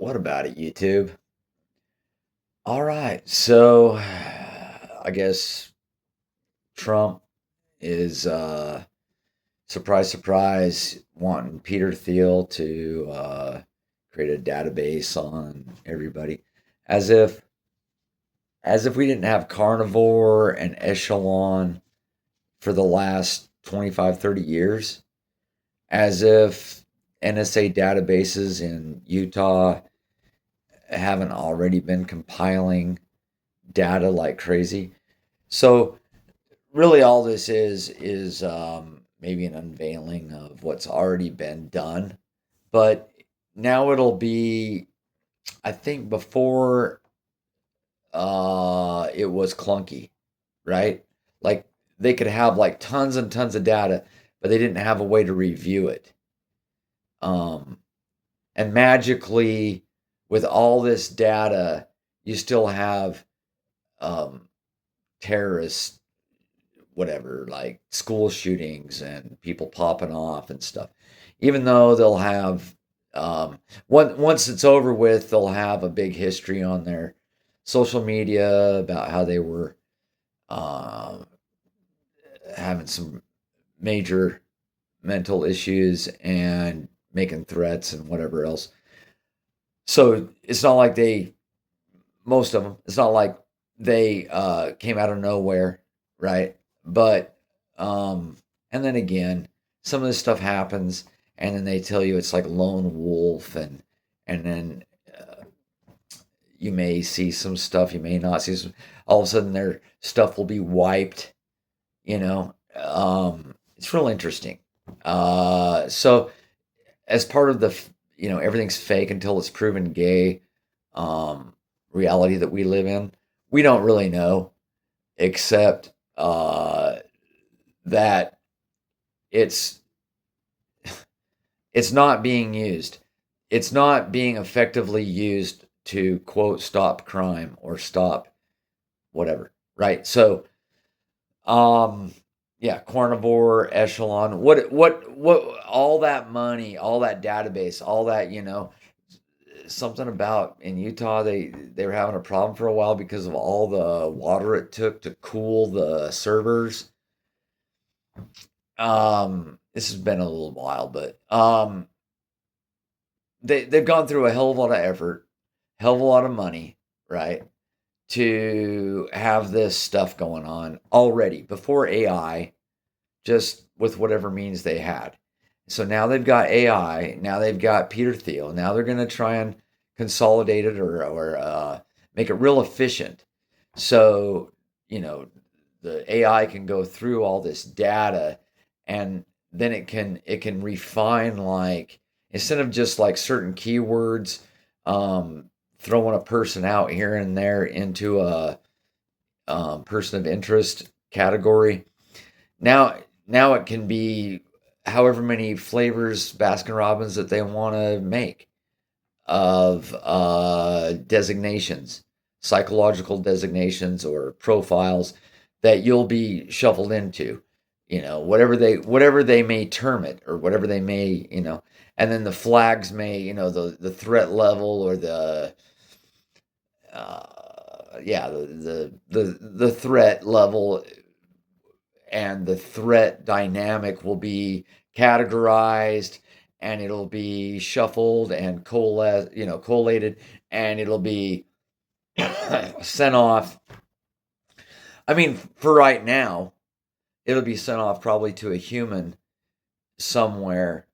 What about it, YouTube? All right. So I guess Trump is surprise surprise wanting Peter Thiel to create a database on everybody as if we didn't have carnivore and echelon for the last 25, 30 years, as if NSA databases in Utah haven't already been compiling data like crazy. So really, all this is maybe an unveiling of what's already been done, but now it'll be. I think before it was clunky, right? Like they could have like tons and tons of data, but they didn't have a way to review it. Um, and magically, with all this data, you still have um, terrorists, whatever, like school shootings and people popping off and stuff. Even though they'll have, once it's over with, they'll have a big history on their social media about how they were uh, having some major mental issues and making threats and whatever else. So it's not like most of them, it's not like they came out of nowhere, right? But and then again, some of this stuff happens, and then they tell you it's like lone wolf, and then you may see some stuff, you may not see some. All of a sudden, their stuff will be wiped. It's real interesting. So as part of the everything's fake until it's proven gay um, reality that we live in, we don't really know, except that it's it's not being used. It's not being effectively used to quote stop crime or stop whatever, right? So yeah, carnivore echelon, what all that money, all that database, all that, something about in Utah, they were having a problem for a while because of all the water it took to cool the servers. This has been a little while, but they've gone through a hell of a lot of effort, hell of a lot of money, right, to have this stuff going on already before AI, just with whatever means they had. So now they've got AI. Now they've got Peter Thiel. Now they're going to try and consolidate it or make it real efficient. So the AI can go through all this data, and then it can refine, like, instead of just like certain keywords, throwing a person out here and there into a person of interest category. Now it can be however many flavors Baskin Robbins that they want to make of designations, psychological designations or profiles that you'll be shuffled into, whatever they may term it, or whatever they may, and then the flags may, the threat level, or the yeah, the threat level and the threat dynamic will be categorized, and it'll be shuffled and collated, and it'll be sent off. I mean, for right now, it'll be sent off probably to a human somewhere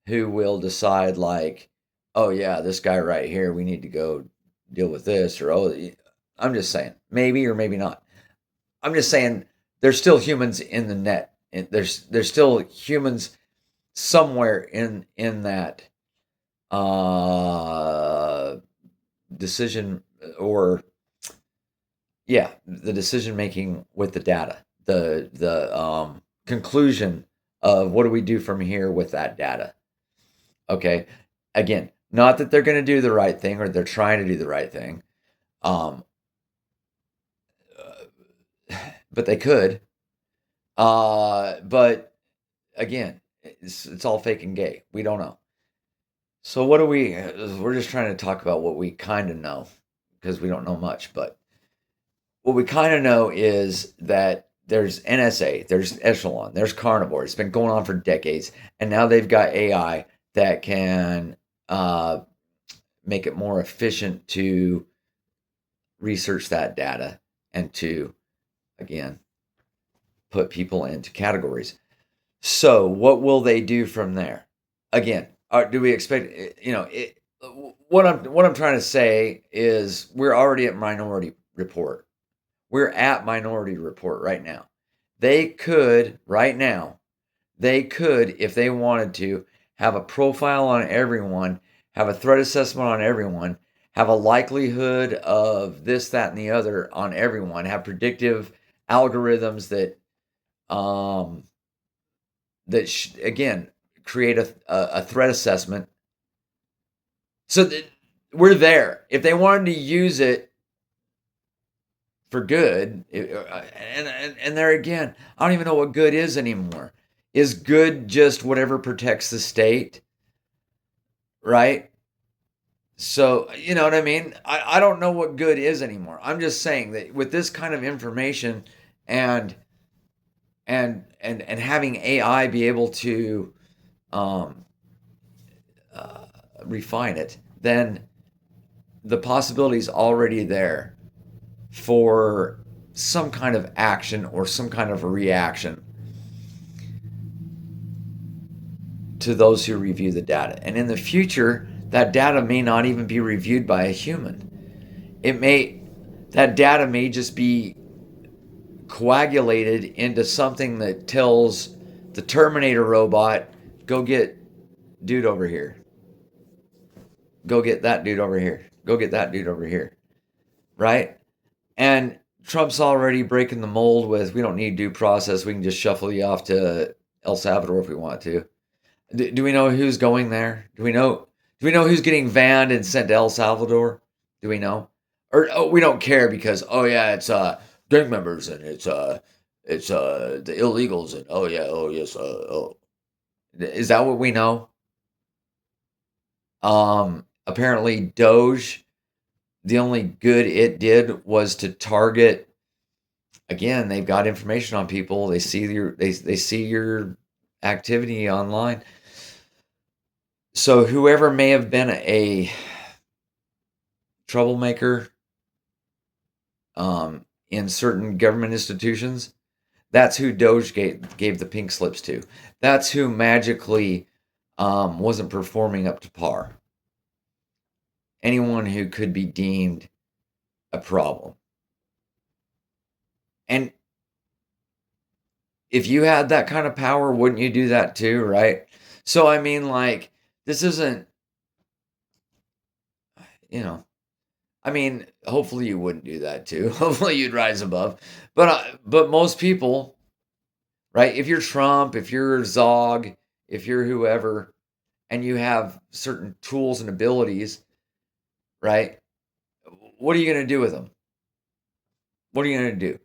who will decide, like, oh yeah, this guy right here, we need to go deal with this, or oh, I'm just saying, maybe or maybe not. I'm just saying there's still humans in the net. There's still humans somewhere in that uh, decision, or yeah, the decision making with the data, the conclusion of what do we do from here with that data. Okay, again, not that they're going to do the right thing or they're trying to do the right thing, um, but they could. But again, it's all fake and gay. We don't know. So what do we're just trying to talk about what we kind of know because we don't know much, but what we kind of know is that there's NSA, there's Echelon, there's Carnivore. It's been going on for decades, and now they've got AI that can uh, make it more efficient to research that data and to, again, put people into categories. So, what will they do from there? Again, do we expect? What I'm trying to say is we're already at Minority Report. We're at Minority Report right now. They could right now. They could, if they wanted to, have a profile on everyone, have a threat assessment on everyone, have a likelihood of this, that, and the other on everyone, have predictive algorithms um, again create a threat assessment. So we're there. If they wanted to use it for good, and there again, I don't even know what good is anymore. Is good just whatever protects the state, right? So you know what I mean. I don't know what good is anymore. I'm just saying that with this kind of information and and having AI be able to um, refine it, then the possibility is already there for some kind of action or some kind of a reaction to those who review the data. And in the future, that data may not even be reviewed by a human. That data may just be coagulated into something that tells the Terminator robot, go get dude over here. Go get that dude over here. Go get that dude over here. Right? And Trump's already breaking the mold with we don't need due process. We can just shuffle you off to El Salvador if we want to. Do we know who's going there? Do we know who's getting banned and sent to El Salvador? Do we know? Or we don't care because yeah, it's gang members and it's the illegals and oh yes is that what we know? Apparently Doge, the only good it did was to target. Again, they've got information on people. They see your activity online. So whoever may have been a troublemaker in certain government institutions, that's who Doge gave the pink slips to. That's who magically wasn't performing up to par. Anyone who could be deemed a problem. And if you had that kind of power, wouldn't you do that too, right? So I mean, like, this isn't, you know, I mean, hopefully you wouldn't do that too. Hopefully you'd rise above. But most people, right? If you're Trump, if you're Zog, if you're whoever, and you have certain tools and abilities, right? What are you going to do with them? What are you going to do?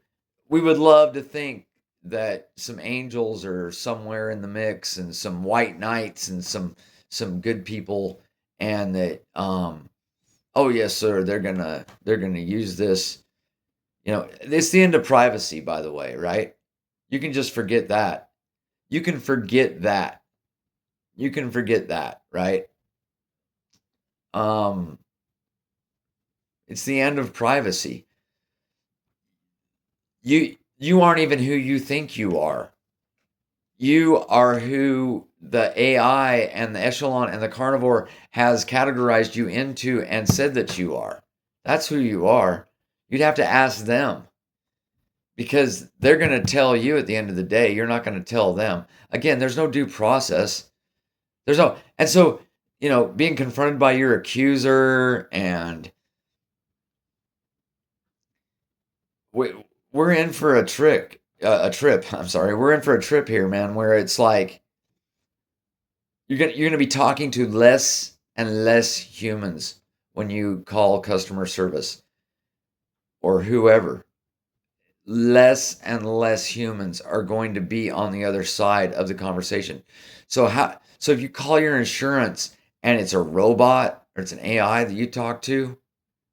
We would love to think that some angels are somewhere in the mix and some white knights and some good people, and that oh yes sir, they're gonna use this. It's the end of privacy, by the way, right? You can just forget that. You can forget that. You can forget that, right? um it's the end of privacy. You aren't even who you think you are. You are who the AI and the Echelon and the Carnivore has categorized you into and said that you are. That's who you are. You'd have to ask them because they're going to tell you at the end of the day. You're not going to tell them. Again, there's no due process. And so, being confronted by your accuser and we're in for a trip. I'm sorry. We're in for a trip here, man, where it's like, you're gonna be talking to less and less humans when you call customer service or whoever. Less and less humans are going to be on the other side of the conversation. So if you call your insurance and it's a robot or it's an AI that you talk to,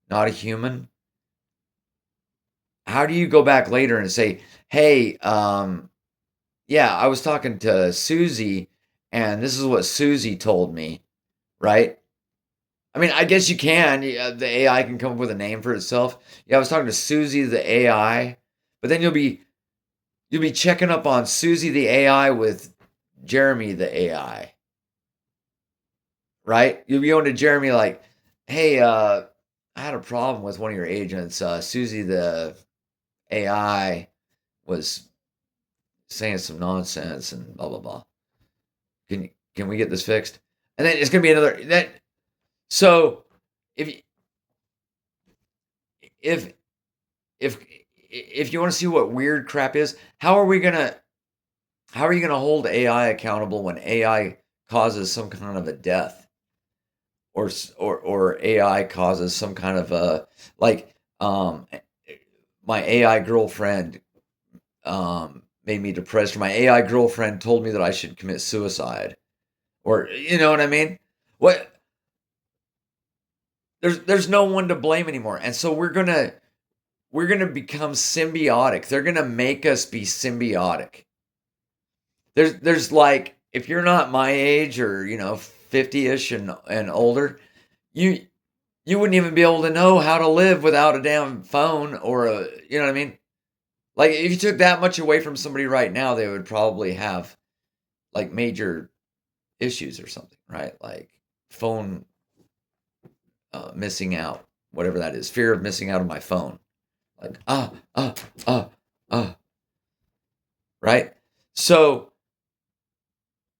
not a human, how do you go back later and say, hey, yeah, I was talking to Susie and this is what Susie told me, right? I mean, I guess you can. The AI can come up with a name for itself. Yeah, I was talking to Susie the AI, but then you'll be checking up on Susie the AI with Jeremy the AI, right? You'll be going to Jeremy like, hey, I had a problem with one of your agents. Susie the AI was saying some nonsense and blah blah blah. Can we get this fixed? And then it's gonna be another that. So if if if if you want to see what weird crap is, how are you gonna hold AI accountable when AI causes some kind of a death or AI causes some kind of a like my AI girlfriend made me depressed. Or my AI girlfriend told me that I should commit suicide, or you know what I mean? What there's no one to blame anymore, and so we're gonna become symbiotic. They're gonna make us be symbiotic. There's like if you're not my age or 50ish and older, you you wouldn't even be able to know how to live without a damn phone or a you know what I mean? Like if you took that much away from somebody right now, they would probably have like major issues or something, right? Like phone missing out, whatever that is, fear of missing out on my phone. Like ah, ah, right? So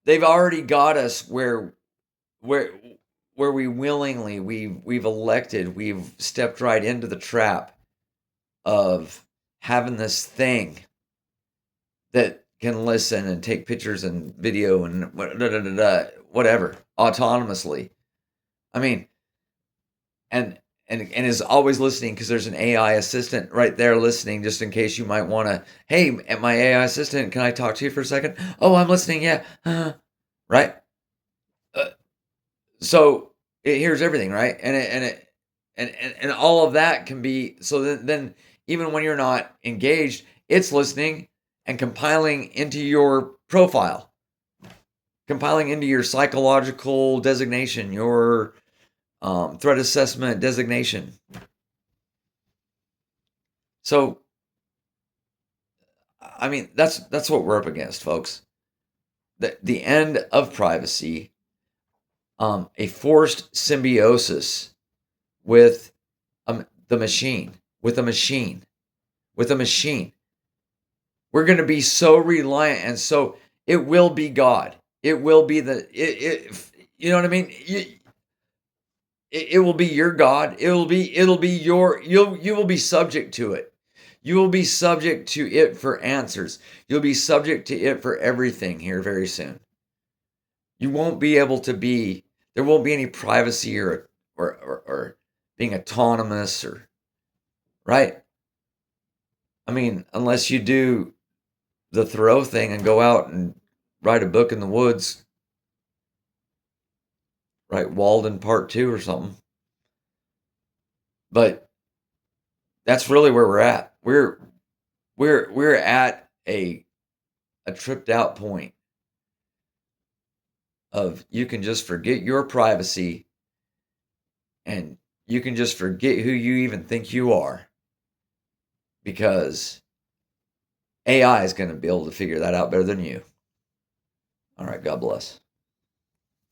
they've already got us where where we willingly we've elected, we've stepped right into the trap of having this thing that can listen and take pictures and video and whatever autonomously. I mean, and and is always listening because there's an AI assistant right there listening just in case you might want to. Hey, my AI assistant, can I talk to you for a second? Oh, I'm listening. Yeah, right. Uh, so it hears everything, right? And all of that can be so then even when you're not engaged, it's listening and compiling into your profile, compiling into your psychological designation, your threat assessment designation. So, I mean, that's what we're up against, folks. The end of privacy, a forced symbiosis with the machine, with a machine, with a machine. We're going to be so reliant, and so it will be God. It will be you know what I mean. It will be your God. It'll be your you will be subject to it. You will be subject to it for answers. You'll be subject to it for everything here very soon. You won't be able to be there won't be any privacy or being autonomous or right? I mean, unless you do the Thoreau thing and go out and write a book in the woods, write Walden Part 2 or something. But that's really where we're at. We're at a tripped out point of you can just forget your privacy and you can just forget who you even think you are because AI is going to be able to figure that out better than you. All right, God bless.